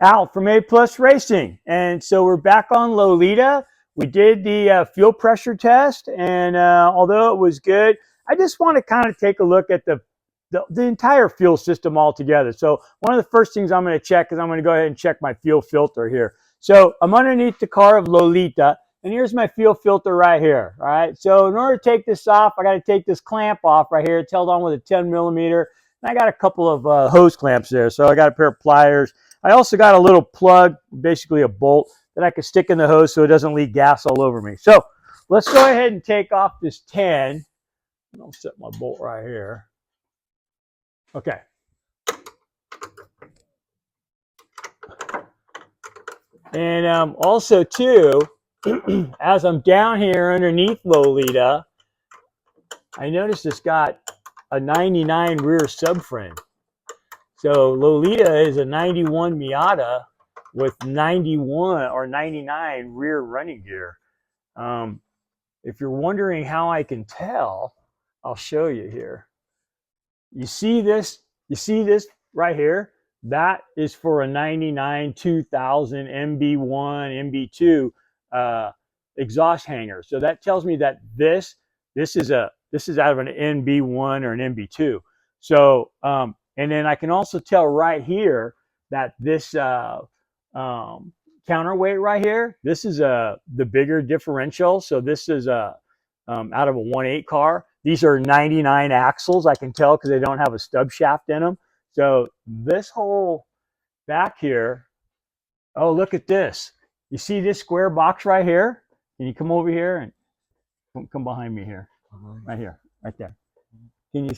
Al from A Plus Racing. And so we're back on Lolita. We did the fuel pressure test, and although it was good, I just want to kind of take a look at the entire fuel system altogether. So one of the first things I'm going to check is I'm going to go ahead and check my fuel filter here. So I'm underneath the car of Lolita, and here's my fuel filter right here. All right. So in order to take this off, I got to take this clamp off right here. It's held on with a 10 millimeter. And I got a couple of hose clamps there. So I got a pair of pliers. I also got a little plug, basically a bolt, that I can stick in the hose so it doesn't leak gas all over me. So let's go ahead and take off this 10. I'll set my bolt right here. Okay. And also, too, as I'm down here underneath Lolita, I noticed it's got a 99 rear subframe. So Lolita is a 91 Miata with 91 or 99 rear running gear. If you're wondering how I can tell, I'll show you here. You see this? You see this right here? That is for a 99 2000 MB1, MB2 exhaust hanger. So that tells me that this is out of an MB1 or an MB2. So and then I can also tell right here that this counterweight right here, this is the bigger differential. So this is out of a 1.8 car. These are 99 axles. I can tell because they don't have a stub shaft in them. So this whole back here, oh, look at this. You see this square box right here? Can you come over here and come behind me here? Right here, right there. Can you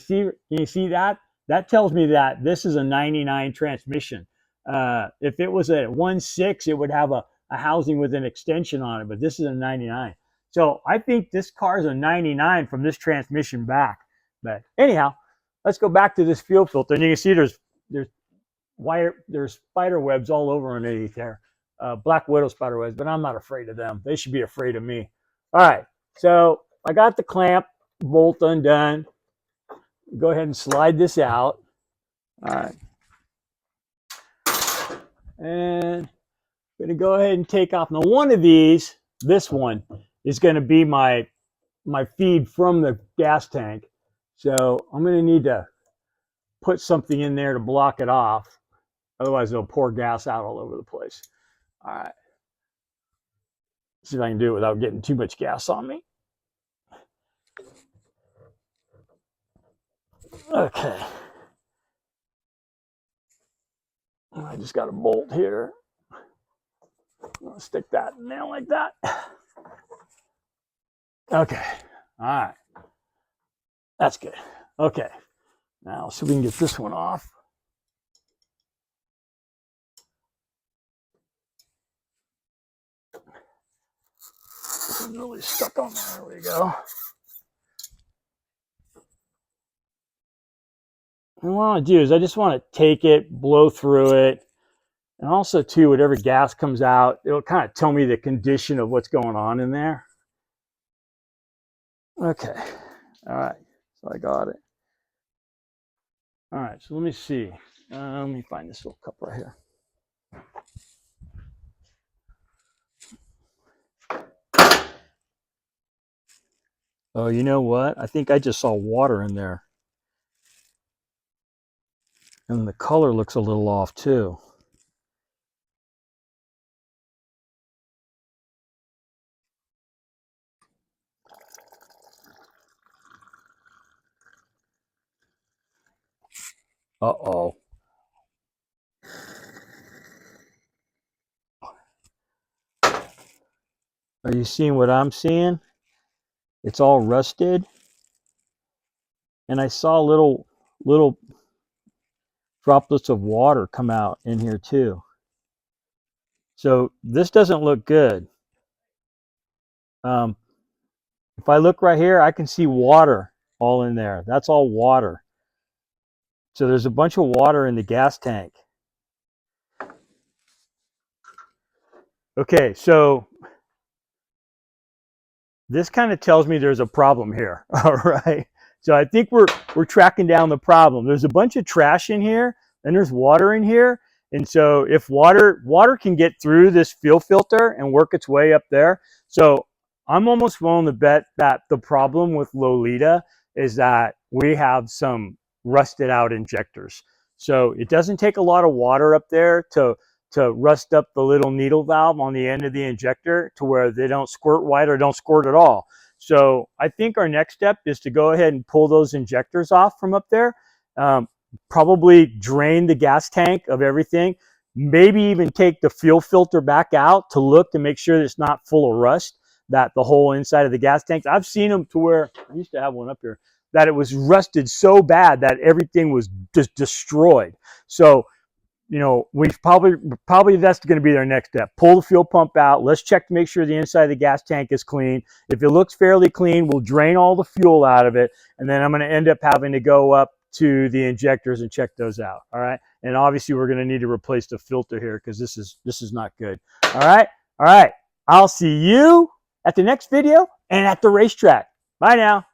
see that? That tells me that this is a 99 transmission. If it was a 1.6, it would have a housing with an extension on it, but this is a 99. So I think this car is a 99 from this transmission back. But anyhow, let's go back to this fuel filter, and you can see there's spider webs all over underneath there, black widow spider webs. But I'm not afraid of them. They should be afraid of me. All right, so I got the clamp bolt undone. Go ahead and slide this out. All right. And I'm going to go ahead and take off. Now, one of these, this one, is going to be my feed from the gas tank. So I'm going to need to put something in there to block it off. Otherwise, it'll pour gas out all over the place. All right. See if I can do it without getting too much gas on me. Okay. I just got a bolt here. I'll stick that in there like that. Okay. All right. That's good. Okay. Now, so we can get this one off. It's really stuck on there. There we go. And what I want to do is I just want to take it, blow through it, and also too, whatever gas comes out, it'll kind of tell me the condition of what's going on in there. Okay, all right, so I got it. All right, so let me see. Let me find this little cup right here. Oh, you know what? I think I just saw water in there. And the color looks a little off too. Uh-oh. Are you seeing what I'm seeing? It's all rusted. And I saw little droplets of water come out in here too. So this doesn't look good. If I look right here, I can see water all in there. That's all water. So there's a bunch of water in the gas tank. Okay, so this kind of tells me there's a problem here. All right. So I think we're tracking down the problem. There's a bunch of trash in here, and there's water in here, And so if water can get through this fuel filter and work its way up there. So I'm almost willing to bet that the problem with Lolita is that we have some rusted out injectors. So it doesn't take a lot of water up there to rust up the little needle valve on the end of the injector to where they don't squirt white or don't squirt at all. So I think our next step is to go ahead and pull those injectors off from up there. Probably drain the gas tank of everything. Maybe even take the fuel filter back out to look to make sure that it's not full of rust, that the whole inside of the gas tanks. I've seen them to where, I used to have one up here, that it was rusted so bad that everything was just destroyed. So you know, we probably that's going to be our next step. Pull the fuel pump out. Let's check to make sure the inside of the gas tank is clean. If it looks fairly clean, we'll drain all the fuel out of it, and then I'm going to end up having to go up to the injectors and check those out. All right, and obviously we're going to need to replace the filter here because this is not good. All right. I'll see you at the next video and at the racetrack. Bye now.